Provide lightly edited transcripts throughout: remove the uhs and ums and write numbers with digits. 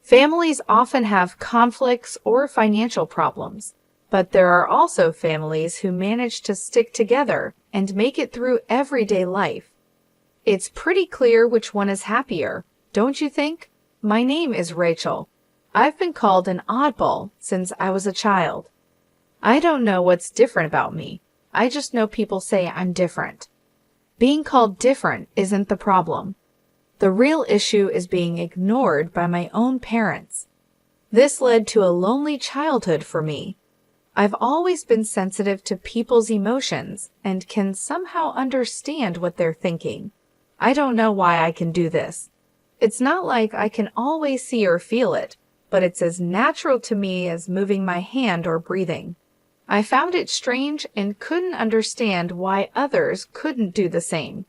Families often have conflicts or financial problems, but there are also families who manage to stick together and make it through everyday life. It's pretty clear which one is happier, don't you think? My name is Rachel. I've been called an oddball since I was a child. I don't know what's different about me. I just know people say I'm different. Being called different isn't the problem. The real issue is being ignored by my own parents. This led to a lonely childhood for me. I've always been sensitive to people's emotions and can somehow understand what they're thinking. I don't know why I can do this. It's not like I can always see or feel it, but it's as natural to me as moving my hand or breathing. I found it strange and couldn't understand why others couldn't do the same.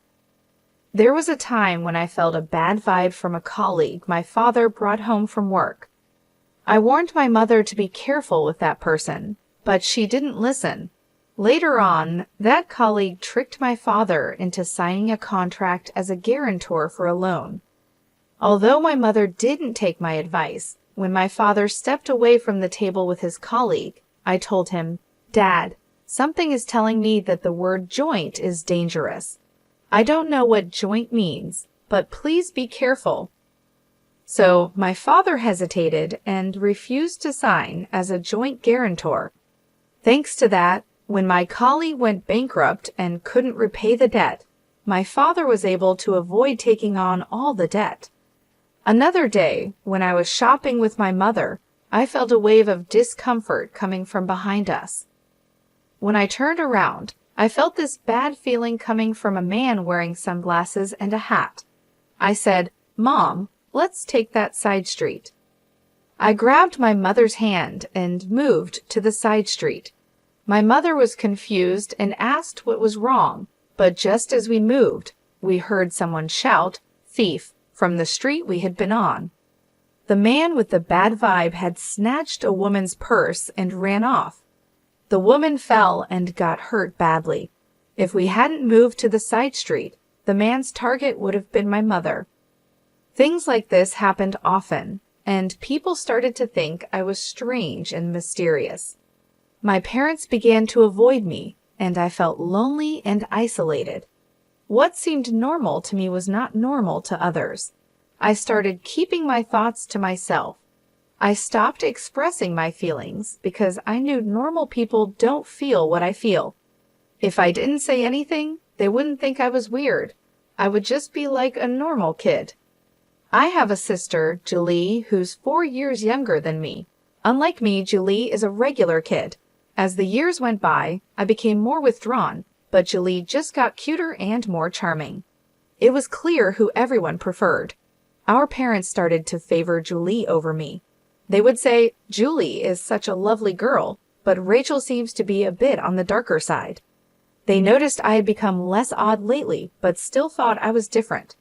There was a time when I felt a bad vibe from a colleague my father brought home from work. I warned my mother to be careful with that person, but she didn't listen. Later on, that colleague tricked my father into signing a contract as a guarantor for a loan. Although my mother didn't take my advice, when my father stepped away from the table with his colleague, I told him, "Dad, something is telling me that the word joint is dangerous. I don't know what joint means, but please be careful." So my father hesitated and refused to sign as a joint guarantor. Thanks to that, when my colleague went bankrupt and couldn't repay the debt, my father was able to avoid taking on all the debt. Another day, when I was shopping with my mother, I felt a wave of discomfort coming from behind us. When I turned around, I felt this bad feeling coming from a man wearing sunglasses and a hat. I said, "Mom, let's take that side street." I grabbed my mother's hand and moved to the side street. My mother was confused and asked what was wrong, but just as we moved, we heard someone shout, "Thief," from the street we had been on. The man with the bad vibe had snatched a woman's purse and ran off. The woman fell and got hurt badly. If we hadn't moved to the side street, the man's target would have been my mother. Things like this happened often, and people started to think I was strange and mysterious. My parents began to avoid me, and I felt lonely and isolated. What seemed normal to me was not normal to others. I started keeping my thoughts to myself. I stopped expressing my feelings because I knew normal people don't feel what I feel. If I didn't say anything, they wouldn't think I was weird. I would just be like a normal kid. I have a sister, Julie, who's 4 years younger than me. Unlike me, Julie is a regular kid. As the years went by, I became more withdrawn, but Julie just got cuter and more charming. It was clear who everyone preferred. Our parents started to favor Julie over me. They would say, "Julie is such a lovely girl, but Rachel seems to be a bit on the darker side." They noticed I had become less odd lately, but still thought I was different.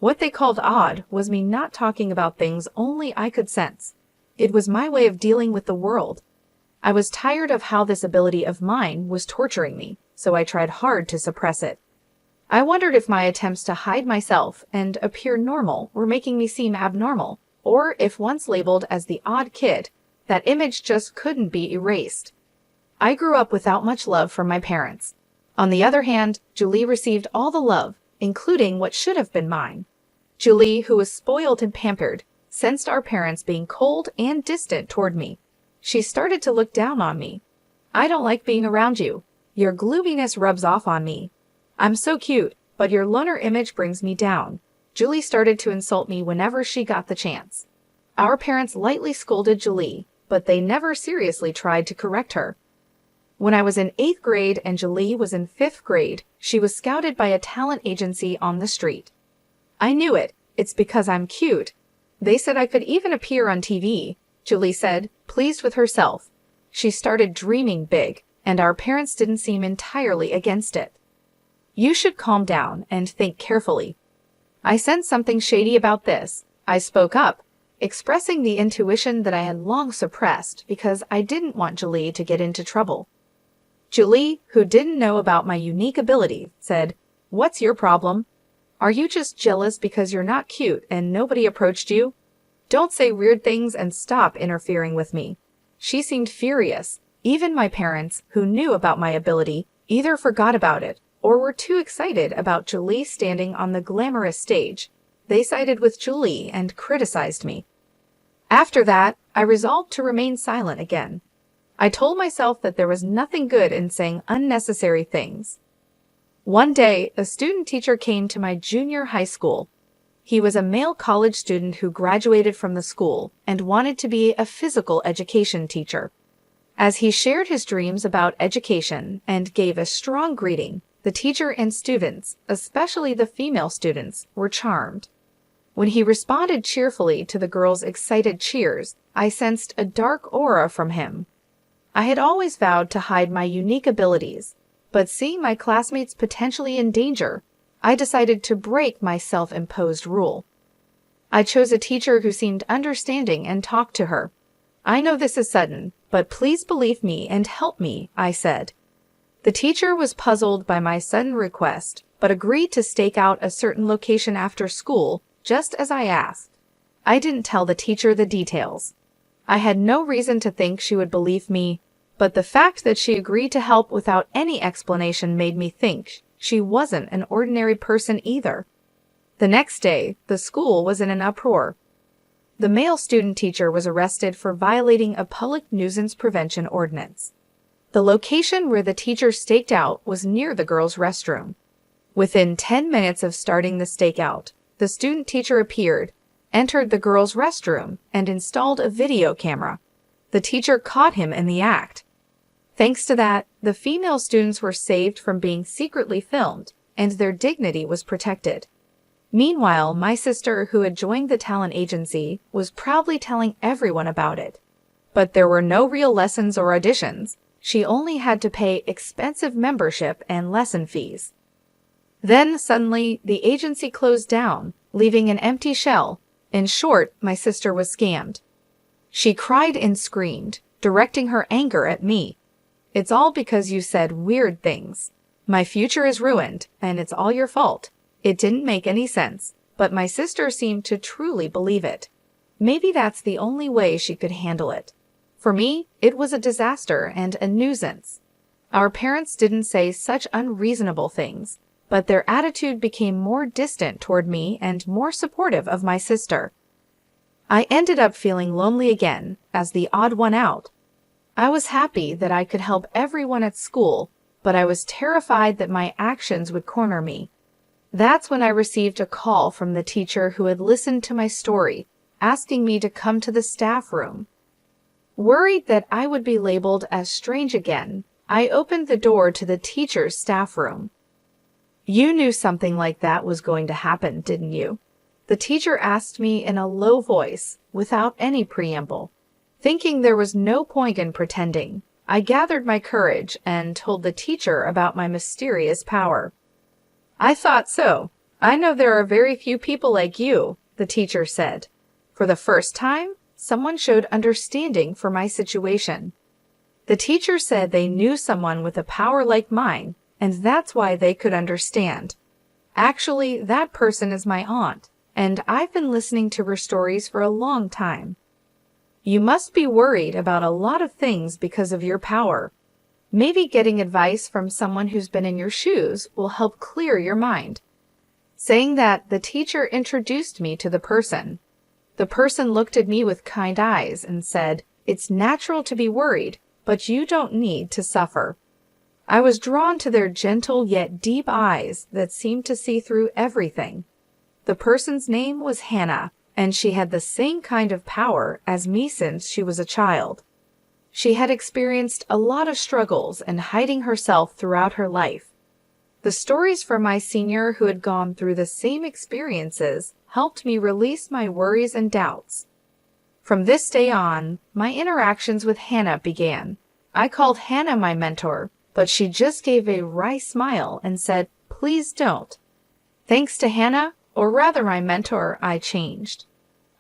What they called odd was me not talking about things only I could sense. It was my way of dealing with the world. I was tired of how this ability of mine was torturing me, so I tried hard to suppress it. I wondered if my attempts to hide myself and appear normal were making me seem abnormal, or if once labeled as the odd kid, that image just couldn't be erased. I grew up without much love from my parents. On the other hand, Julie received all the love, including what should have been mine. Julie, who was spoiled and pampered, sensed our parents being cold and distant toward me. She started to look down on me. "I don't like being around you. Your gloominess rubs off on me. I'm so cute, but your loner image brings me down." Julie started to insult me whenever she got the chance. Our parents lightly scolded Julie, but they never seriously tried to correct her. When I was in 8th grade and Julie was in 5th grade, she was scouted by a talent agency on the street. I knew it. It's because I'm cute. They said I could even appear on TV, Julie said, pleased with herself. She started dreaming big, and our parents didn't seem entirely against it. "You should calm down and think carefully." I sensed something shady about this. I spoke up, expressing the intuition that I had long suppressed because I didn't want Julie to get into trouble. Julie, who didn't know about my unique ability, said, "What's your problem? Are you just jealous because you're not cute and nobody approached you?" Don't say weird things and stop interfering with me." She seemed furious. Even my parents, who knew about my ability, either forgot about it or were too excited about Julie standing on the glamorous stage. They sided with Julie and criticized me. After that, I resolved to remain silent again. I told myself that there was nothing good in saying unnecessary things. One day, a student teacher came to my junior high school. He was a male college student who graduated from the school and wanted to be a physical education teacher. As he shared his dreams about education and gave a strong greeting, the teacher and students, especially the female students, were charmed. When he responded cheerfully to the girls' excited cheers, I sensed a dark aura from him. I had always vowed to hide my unique abilities, but seeing my classmates potentially in danger, I decided to break my self-imposed rule. I chose a teacher who seemed understanding and talked to her. "I know this is sudden, but please believe me and help me," I said. The teacher was puzzled by my sudden request, but agreed to stake out a certain location after school, just as I asked. I didn't tell the teacher the details. I had no reason to think she would believe me, but the fact that she agreed to help without any explanation made me think she wasn't an ordinary person either. The next day, the school was in an uproar. The male student teacher was arrested for violating a public nuisance prevention ordinance. The location where the teacher staked out was near the girls' restroom. Within 10 minutes of starting the stakeout, the student teacher appeared, entered the girls' restroom, and installed a video camera. The teacher caught him in the act. Thanks to that, the female students were saved from being secretly filmed, and their dignity was protected. Meanwhile, my sister, who had joined the talent agency, was proudly telling everyone about it. But there were no real lessons or auditions. She only had to pay expensive membership and lesson fees. Then, suddenly, the agency closed down, leaving an empty shell. In short, my sister was scammed. She cried and screamed, directing her anger at me. "It's all because you said weird things. My future is ruined, and it's all your fault." It didn't make any sense, but my sister seemed to truly believe it. Maybe that's the only way she could handle it. For me, it was a disaster and a nuisance. Our parents didn't say such unreasonable things, but their attitude became more distant toward me and more supportive of my sister. I ended up feeling lonely again, as the odd one out. I was happy that I could help everyone at school, but I was terrified that my actions would corner me. That's when I received a call from the teacher who had listened to my story, asking me to come to the staff room. Worried that I would be labeled as strange again, I opened the door to the teacher's staff room. "You knew something like that was going to happen, didn't you?" The teacher asked me in a low voice, without any preamble. Thinking there was no point in pretending, I gathered my courage and told the teacher about my mysterious power. "I thought so. I know there are very few people like you," the teacher said. For the first time, someone showed understanding for my situation. The teacher said they knew someone with a power like mine, and that's why they could understand. Actually, that person is my aunt, and I've been listening to her stories for a long time. "You must be worried about a lot of things because of your power. Maybe getting advice from someone who's been in your shoes will help clear your mind." Saying that, the teacher introduced me to the person. The person looked at me with kind eyes and said, "It's natural to be worried, but you don't need to suffer." I was drawn to their gentle yet deep eyes that seemed to see through everything. The person's name was Hannah, and she had the same kind of power as me since she was a child. She had experienced a lot of struggles and hiding herself throughout her life. The stories from my senior who had gone through the same experiences helped me release my worries and doubts. From this day on, my interactions with Hannah began. I called Hannah my mentor, but she just gave a wry smile and said, "Please don't." Thanks to Hannah, or rather my mentor, I changed.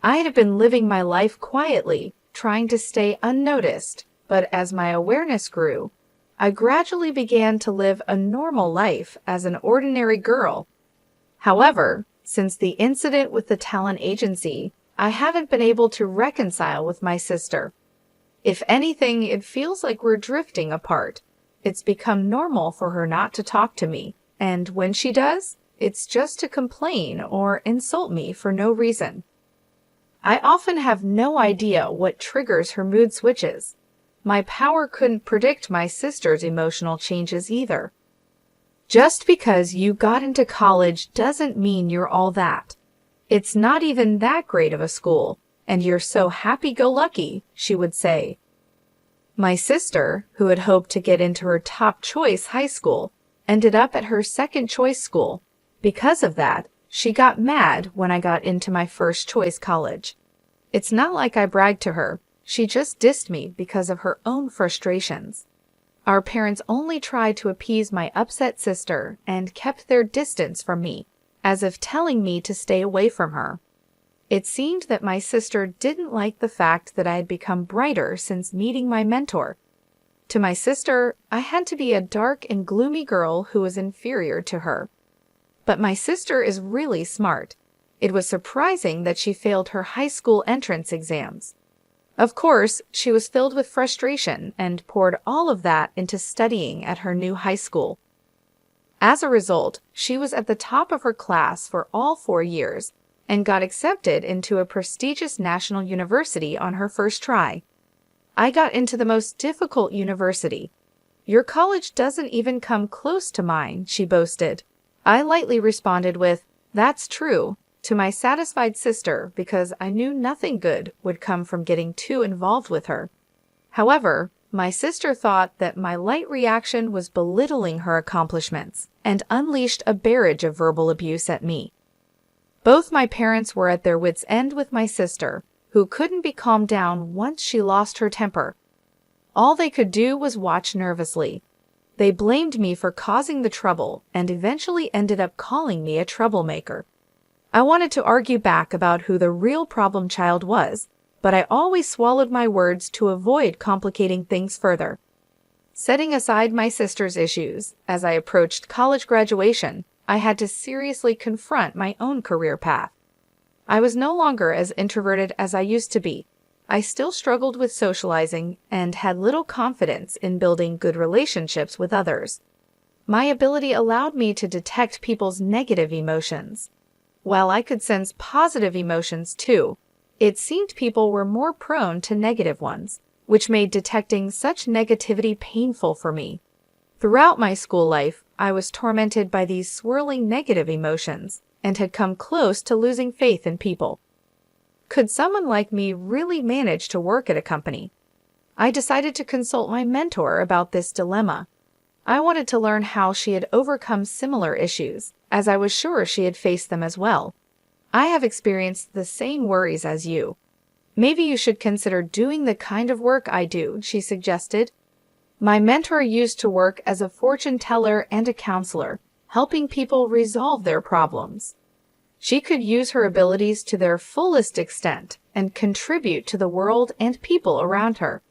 I had been living my life quietly, trying to stay unnoticed, but as my awareness grew, I gradually began to live a normal life as an ordinary girl. However, since the incident with the talent agency, I haven't been able to reconcile with my sister. If anything, it feels like we're drifting apart. It's become normal for her not to talk to me, and when she does, it's just to complain or insult me for no reason. I often have no idea what triggers her mood switches. My power couldn't predict my sister's emotional changes either. Just because you got into college doesn't mean you're all that. It's not even that great of a school, and you're so happy-go-lucky, she would say. My sister, who had hoped to get into her top choice high school, ended up at her second choice school. Because of that, she got mad when I got into my first choice college. It's not like I bragged to her. She just dissed me because of her own frustrations. Our parents only tried to appease my upset sister and kept their distance from me, as if telling me to stay away from her. It seemed that my sister didn't like the fact that I had become brighter since meeting my mentor. To my sister, I had to be a dark and gloomy girl who was inferior to her. But my sister is really smart. It was surprising that she failed her high school entrance exams. Of course, she was filled with frustration and poured all of that into studying at her new high school. As a result, she was at the top of her class for all 4 years and got accepted into a prestigious national university on her first try. I got into the most difficult university. Your college doesn't even come close to mine, she boasted. I lightly responded with, "That's true," to my satisfied sister because I knew nothing good would come from getting too involved with her. However, my sister thought that my light reaction was belittling her accomplishments and unleashed a barrage of verbal abuse at me. Both my parents were at their wits' end with my sister, who couldn't be calmed down once she lost her temper. All they could do was watch nervously. They blamed me for causing the trouble and eventually ended up calling me a troublemaker. I wanted to argue back about who the real problem child was, but I always swallowed my words to avoid complicating things further. Setting aside my sister's issues, as I approached college graduation, I had to seriously confront my own career path. I was no longer as introverted as I used to be. I still struggled with socializing and had little confidence in building good relationships with others. My ability allowed me to detect people's negative emotions. While I could sense positive emotions too, it seemed people were more prone to negative ones, which made detecting such negativity painful for me. Throughout my school life, I was tormented by these swirling negative emotions and had come close to losing faith in people. Could someone like me really manage to work at a company? I decided to consult my mentor about this dilemma. I wanted to learn how she had overcome similar issues, as I was sure she had faced them as well. I have experienced the same worries as you. Maybe you should consider doing the kind of work I do, she suggested. My mentor used to work as a fortune teller and a counselor, helping people resolve their problems. She could use her abilities to their fullest extent and contribute to the world and people around her.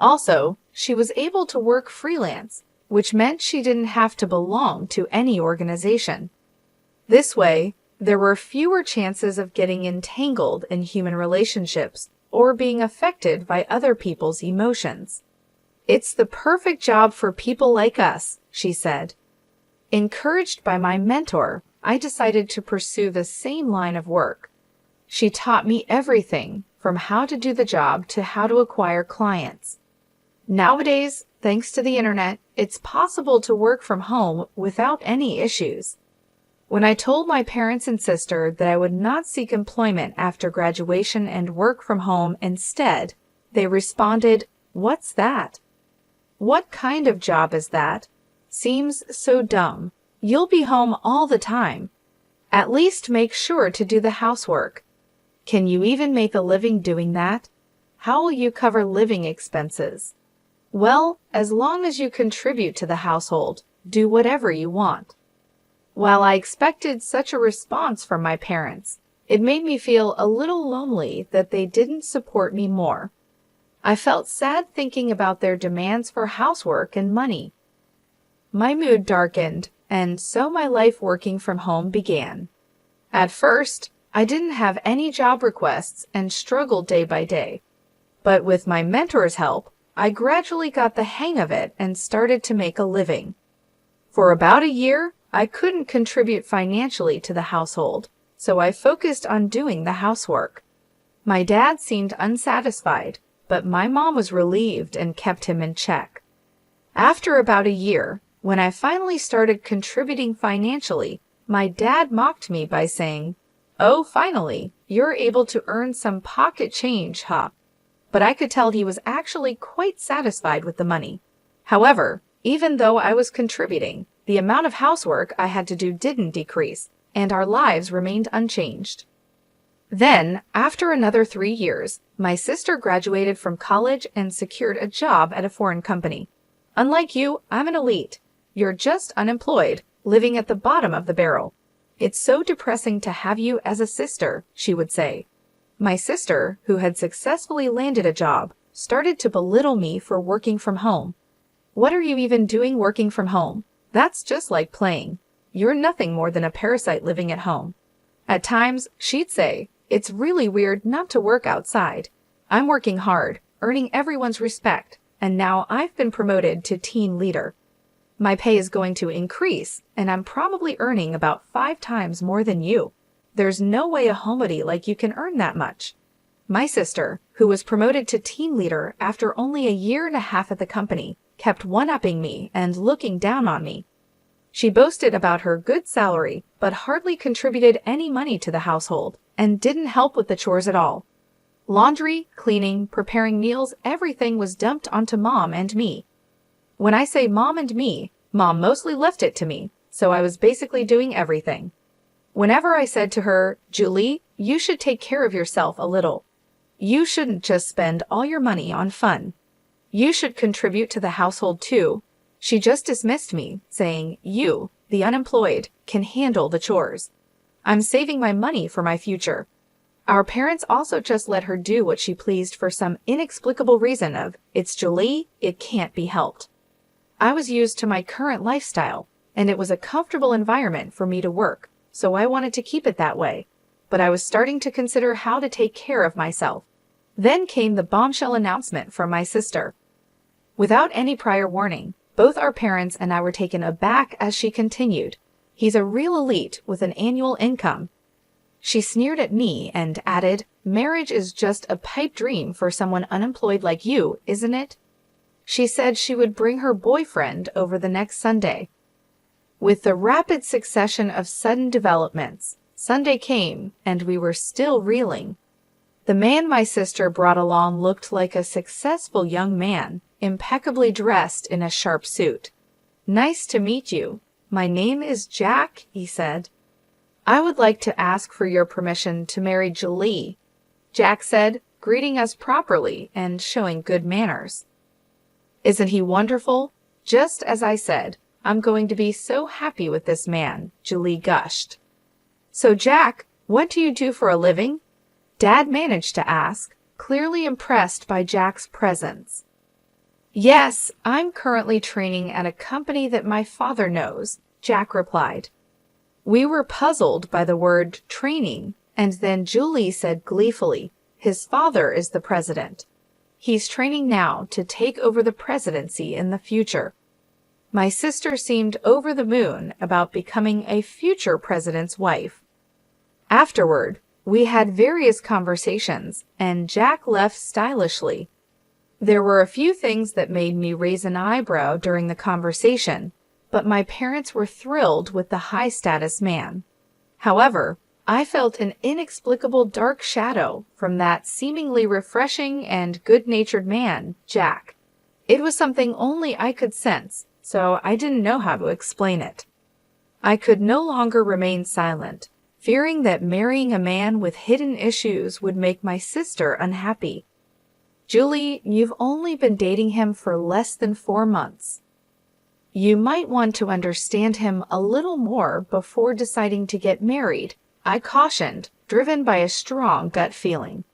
Also, she was able to work freelance, which meant she didn't have to belong to any organization. This way, there were fewer chances of getting entangled in human relationships or being affected by other people's emotions. "It's the perfect job for people like us," she said. Encouraged by my mentor, I decided to pursue the same line of work. She taught me everything from how to do the job to how to acquire clients. Nowadays, thanks to the internet, it's possible to work from home without any issues. When I told my parents and sister that I would not seek employment after graduation and work from home instead, they responded, "What's that? What kind of job is that? Seems so dumb. You'll be home all the time. At least make sure to do the housework. Can you even make a living doing that? How will you cover living expenses? Well, as long as you contribute to the household, do whatever you want." While I expected such a response from my parents, it made me feel a little lonely that they didn't support me more. I felt sad thinking about their demands for housework and money. My mood darkened, and so my life working from home began. At first, I didn't have any job requests and struggled day by day. But with my mentor's help, I gradually got the hang of it and started to make a living. For about a year, I couldn't contribute financially to the household, so I focused on doing the housework. My dad seemed unsatisfied, but my mom was relieved and kept him in check. After about a year, when I finally started contributing financially, my dad mocked me by saying, "Oh, finally, you're able to earn some pocket change, huh?" But I could tell he was actually quite satisfied with the money. However, even though I was contributing, the amount of housework I had to do didn't decrease, and our lives remained unchanged. Then, after another 3 years, my sister graduated from college and secured a job at a foreign company. Unlike you, I'm an elite. You're just unemployed, living at the bottom of the barrel. It's so depressing to have you as a sister, she would say. My sister, who had successfully landed a job, started to belittle me for working from home. "What are you even doing working from home? That's just like playing. You're nothing more than a parasite living at home." At times, she'd say, "It's really weird not to work outside. I'm working hard, earning everyone's respect, and now I've been promoted to team leader. My pay is going to increase, and I'm probably earning about 5 times more than you. There's no way a homebody like you can earn that much." My sister, who was promoted to team leader after only a year and a half at the company, kept one-upping me and looking down on me. She boasted about her good salary, but hardly contributed any money to the household, and didn't help with the chores at all. Laundry, cleaning, preparing meals, everything was dumped onto Mom and me. When I say Mom and me, Mom mostly left it to me, so I was basically doing everything. Whenever I said to her, "Julie, you should take care of yourself a little. You shouldn't just spend all your money on fun. You should contribute to the household too," she just dismissed me, saying, "You, the unemployed, can handle the chores. I'm saving my money for my future." Our parents also just let her do what she pleased for some inexplicable reason of, "It's Julie, it can't be helped." I was used to my current lifestyle, and it was a comfortable environment for me to work, so I wanted to keep it that way. But I was starting to consider how to take care of myself. Then came the bombshell announcement from my sister. Without any prior warning, both our parents and I were taken aback as she continued, "He's a real elite with an annual income." She sneered at me and added, "Marriage is just a pipe dream for someone unemployed like you, isn't it?" She said she would bring her boyfriend over the next Sunday. With the rapid succession of sudden developments, Sunday came, and we were still reeling. The man my sister brought along looked like a successful young man, impeccably dressed in a sharp suit. "Nice to meet you. My name is Jack," he said. "I would like to ask for your permission to marry Julie," Jack said, greeting us properly and showing good manners. "Isn't he wonderful? Just as I said, I'm going to be so happy with this man," Julie gushed. "So Jack, what do you do for a living?" Dad managed to ask, clearly impressed by Jack's presence. "Yes, I'm currently training at a company that my father knows," Jack replied. We were puzzled by the word training, and then Julie said gleefully, "His father is the president. He's training now to take over the presidency in the future." My sister seemed over the moon about becoming a future president's wife. Afterward, we had various conversations, and Jack left stylishly. There were a few things that made me raise an eyebrow during the conversation, but my parents were thrilled with the high-status man. However, I felt an inexplicable dark shadow from that seemingly refreshing and good-natured man, Jack. It was something only I could sense, so I didn't know how to explain it. I could no longer remain silent, fearing that marrying a man with hidden issues would make my sister unhappy. "Julie, you've only been dating him for less than 4 months. You might want to understand him a little more before deciding to get married," I cautioned, driven by a strong gut feeling.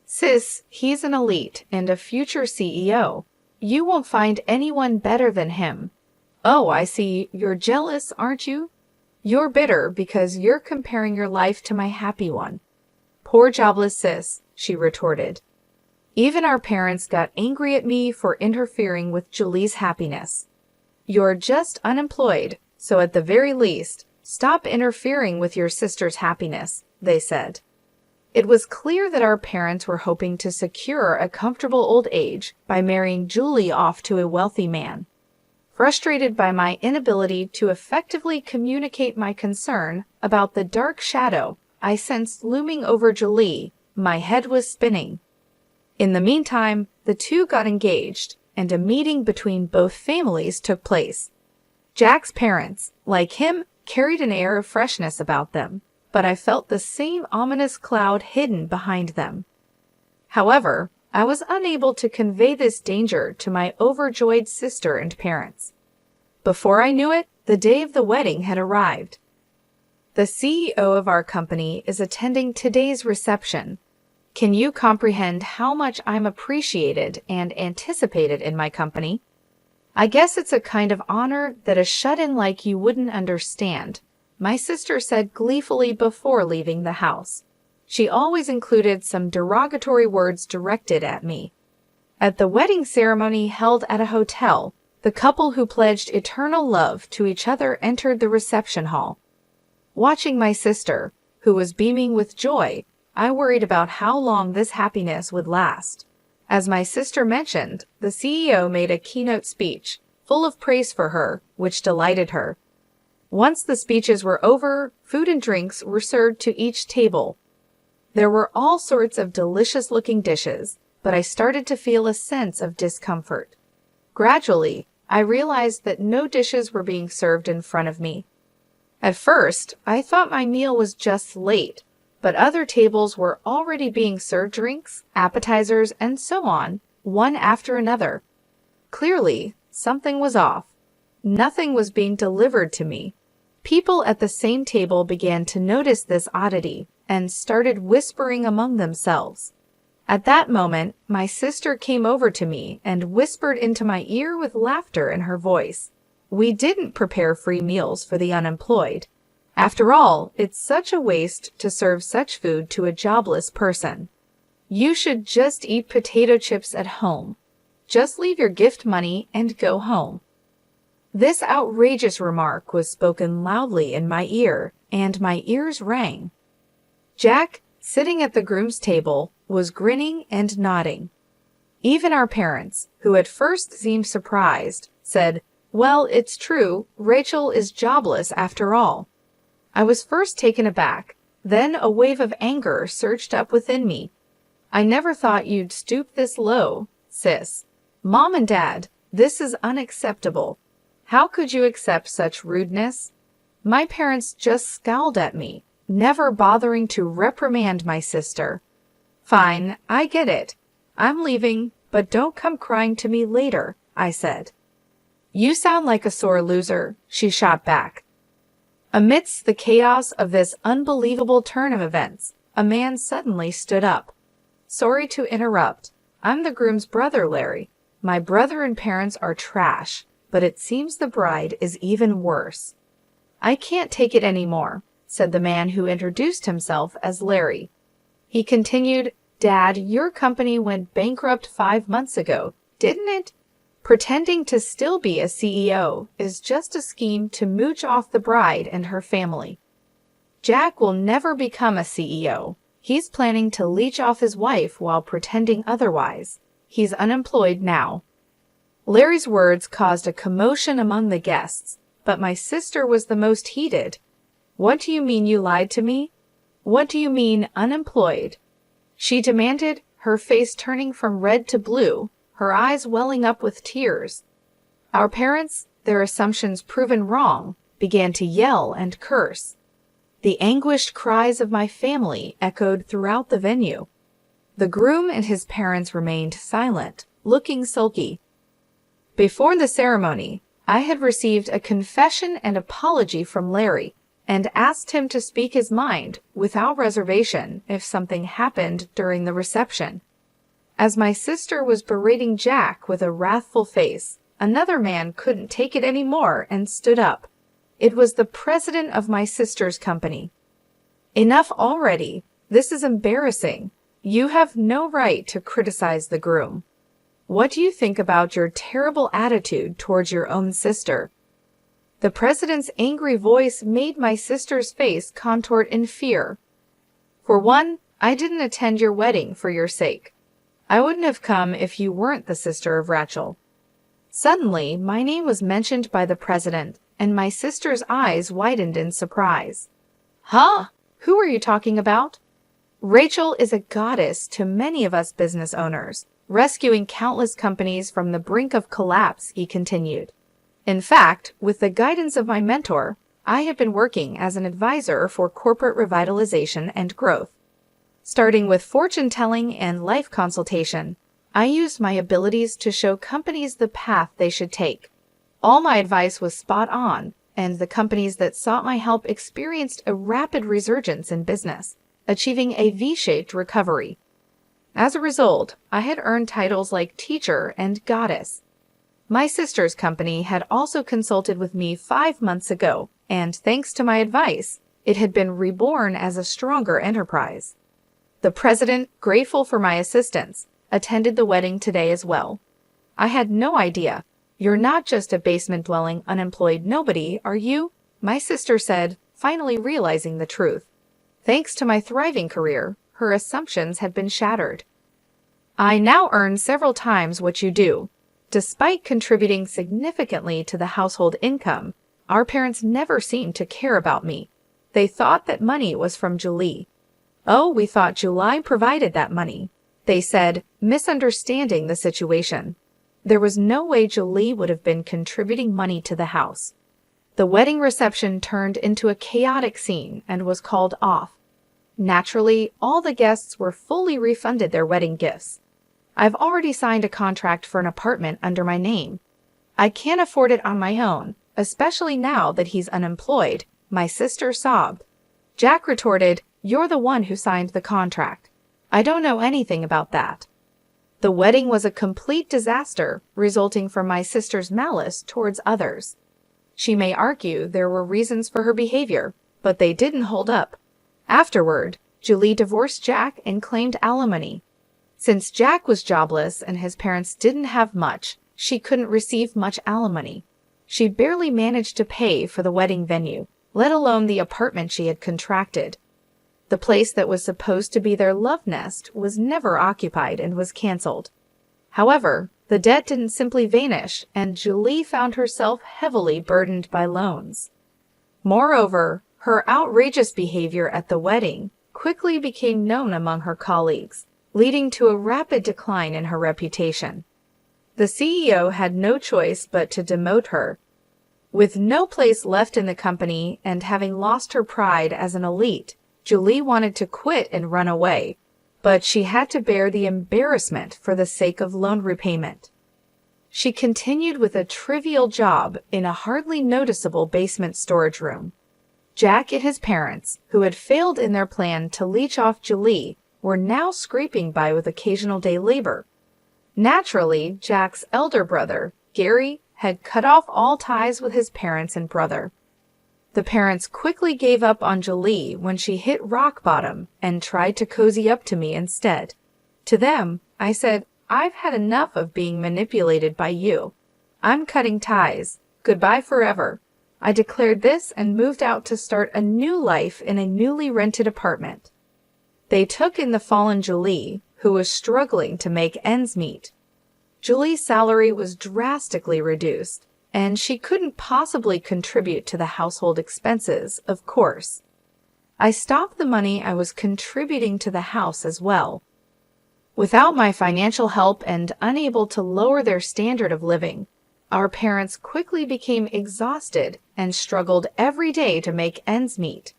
"Sis, he's an elite and a future CEO. You won't find anyone better than him." "Oh, I see. You're jealous, aren't you?" You're bitter because you're comparing your life to my happy one. Poor jobless sis, she retorted. Even our parents got angry at me for interfering with Julie's happiness. You're just unemployed, so at the very least, stop interfering with your sister's happiness, they said. It was clear that our parents were hoping to secure a comfortable old age by marrying Julie off to a wealthy man. Frustrated by my inability to effectively communicate my concern about the dark shadow I sensed looming over Julie, my head was spinning. In the meantime, the two got engaged, and a meeting between both families took place. Jack's parents, like him, carried an air of freshness about them, but I felt the same ominous cloud hidden behind them. However, I was unable to convey this danger to my overjoyed sister and parents. Before I knew it, the day of the wedding had arrived. The CEO of our company is attending today's reception. Can you comprehend how much I'm appreciated and anticipated in my company? I guess it's a kind of honor that a shut-in like you wouldn't understand, my sister said gleefully before leaving the house. She always included some derogatory words directed at me. At the wedding ceremony held at a hotel, the couple who pledged eternal love to each other entered the reception hall. Watching my sister, who was beaming with joy, I worried about how long this happiness would last. As my sister mentioned, the CEO made a keynote speech, full of praise for her, which delighted her. Once the speeches were over, food and drinks were served to each table. There were all sorts of delicious-looking dishes, but I started to feel a sense of discomfort. Gradually, I realized that no dishes were being served in front of me. At first, I thought my meal was just late, but other tables were already being served drinks, appetizers, and so on, one after another. Clearly, something was off. Nothing was being delivered to me. People at the same table began to notice this oddity and started whispering among themselves. At that moment, my sister came over to me and whispered into my ear with laughter in her voice. We didn't prepare free meals for the unemployed. After all, it's such a waste to serve such food to a jobless person. You should just eat potato chips at home. Just leave your gift money and go home. This outrageous remark was spoken loudly in my ear, and my ears rang. Jack, sitting at the groom's table, was grinning and nodding. Even our parents, who at first seemed surprised, said, "Well, it's true, Rachel is jobless after all." I was first taken aback, then a wave of anger surged up within me. I never thought you'd stoop this low, sis. Mom and Dad, this is unacceptable. How could you accept such rudeness? My parents just scowled at me, never bothering to reprimand my sister. Fine, I get it. I'm leaving, but don't come crying to me later, I said. You sound like a sore loser, she shot back. Amidst the chaos of this unbelievable turn of events, a man suddenly stood up. Sorry to interrupt. I'm the groom's brother, Larry. My brother and parents are trash, but it seems the bride is even worse. I can't take it anymore, said the man who introduced himself as Larry. He continued, Dad, your company went bankrupt 5 months ago, didn't it? Pretending to still be a CEO is just a scheme to mooch off the bride and her family. Jack will never become a CEO. He's planning to leech off his wife while pretending otherwise. He's unemployed now. Larry's words caused a commotion among the guests, but my sister was the most heated. What do you mean you lied to me? What do you mean unemployed? She demanded, her face turning from red to blue, her eyes welling up with tears. Our parents, their assumptions proven wrong, began to yell and curse. The anguished cries of my family echoed throughout the venue. The groom and his parents remained silent, looking sulky. Before the ceremony, I had received a confession and apology from Larry and asked him to speak his mind without reservation if something happened during the reception. As my sister was berating Jack with a wrathful face, another man couldn't take it anymore and stood up. It was the president of my sister's company. Enough already. This is embarrassing. You have no right to criticize the groom. What do you think about your terrible attitude towards your own sister? The president's angry voice made my sister's face contort in fear. For one, I didn't attend your wedding for your sake. I wouldn't have come if you weren't the sister of Rachel. Suddenly, my name was mentioned by the president, and my sister's eyes widened in surprise. Huh? Who are you talking about? Rachel is a goddess to many of us business owners, rescuing countless companies from the brink of collapse, he continued. In fact, with the guidance of my mentor, I have been working as an advisor for corporate revitalization and growth. Starting with fortune-telling and life consultation, I used my abilities to show companies the path they should take. All my advice was spot on, and the companies that sought my help experienced a rapid resurgence in business, achieving a V-shaped recovery. As a result, I had earned titles like teacher and goddess. My sister's company had also consulted with me 5 months ago, and thanks to my advice, it had been reborn as a stronger enterprise. The president, grateful for my assistance, attended the wedding today as well. I had no idea. You're not just a basement-dwelling, unemployed nobody, are you? My sister said, finally realizing the truth. Thanks to my thriving career, her assumptions had been shattered. I now earn several times what you do. Despite contributing significantly to the household income, our parents never seemed to care about me. They thought that money was from Julie. Oh, we thought Julie provided that money, they said, misunderstanding the situation. There was no way Julie would have been contributing money to the house. The wedding reception turned into a chaotic scene and was called off. Naturally, all the guests were fully refunded their wedding gifts. I've already signed a contract for an apartment under my name. I can't afford it on my own, especially now that he's unemployed, my sister sobbed. Jack retorted, "You're the one who signed the contract. I don't know anything about that." The wedding was a complete disaster, resulting from my sister's malice towards others. She may argue there were reasons for her behavior, but they didn't hold up. Afterward, Julie divorced Jack and claimed alimony. Since Jack was jobless and his parents didn't have much, she couldn't receive much alimony. She barely managed to pay for the wedding venue, let alone the apartment she had contracted. The place that was supposed to be their love nest was never occupied and was canceled. However, the debt didn't simply vanish, and Julie found herself heavily burdened by loans. Moreover, her outrageous behavior at the wedding quickly became known among her colleagues, leading to a rapid decline in her reputation. The CEO had no choice but to demote her. With no place left in the company and having lost her pride as an elite, Julie wanted to quit and run away, but she had to bear the embarrassment for the sake of loan repayment. She continued with a trivial job in a hardly noticeable basement storage room. Jack and his parents, who had failed in their plan to leech off Julie, were now scraping by with occasional day labor. Naturally, Jack's elder brother, Gary, had cut off all ties with his parents and brother. The parents quickly gave up on Julie when she hit rock bottom and tried to cozy up to me instead. To them, I said, "I've had enough of being manipulated by you. I'm cutting ties. Goodbye forever." I declared this and moved out to start a new life in a newly rented apartment. They took in the fallen Julie, who was struggling to make ends meet. Julie's salary was drastically reduced, and she couldn't possibly contribute to the household expenses, of course. I stopped the money I was contributing to the house as well. Without my financial help and unable to lower their standard of living, our parents quickly became exhausted and struggled every day to make ends meet.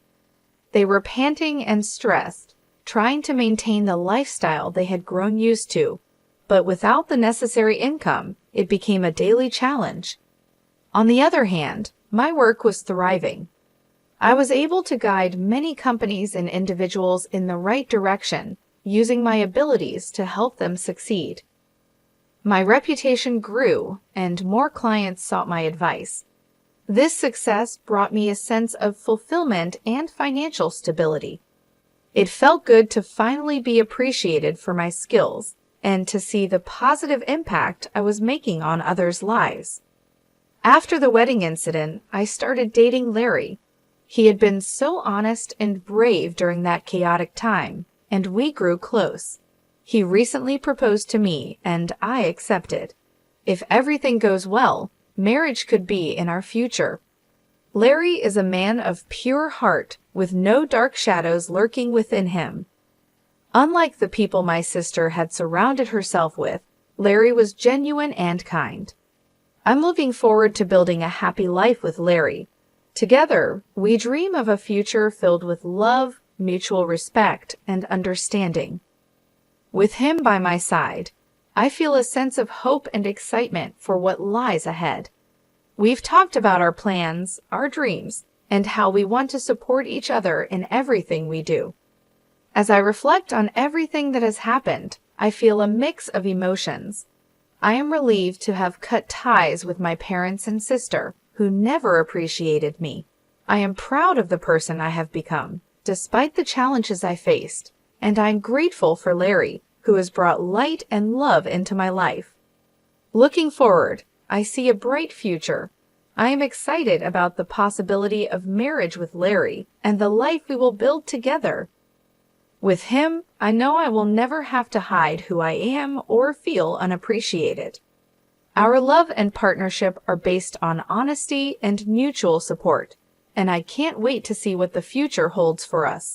They were panting and stressed, trying to maintain the lifestyle they had grown used to, but without the necessary income, it became a daily challenge. On the other hand, my work was thriving. I was able to guide many companies and individuals in the right direction, using my abilities to help them succeed. My reputation grew, and more clients sought my advice. This success brought me a sense of fulfillment and financial stability. It felt good to finally be appreciated for my skills and to see the positive impact I was making on others' lives. After the wedding incident, I started dating Larry. He had been so honest and brave during that chaotic time, and we grew close. He recently proposed to me, and I accepted. If everything goes well, marriage could be in our future. Larry is a man of pure heart, with no dark shadows lurking within him. Unlike the people my sister had surrounded herself with, Larry was genuine and kind. I'm looking forward to building a happy life with Larry. Together, we dream of a future filled with love, mutual respect, and understanding. With him by my side, I feel a sense of hope and excitement for what lies ahead. We've talked about our plans, our dreams, and how we want to support each other in everything we do. As I reflect on everything that has happened, I feel a mix of emotions. I am relieved to have cut ties with my parents and sister, who never appreciated me. I am proud of the person I have become, despite the challenges I faced, and I'm grateful for Larry, who has brought light and love into my life. Looking forward, I see a bright future. I am excited about the possibility of marriage with Larry and the life we will build together. With him, I know I will never have to hide who I am or feel unappreciated. Our love and partnership are based on honesty and mutual support, and I can't wait to see what the future holds for us.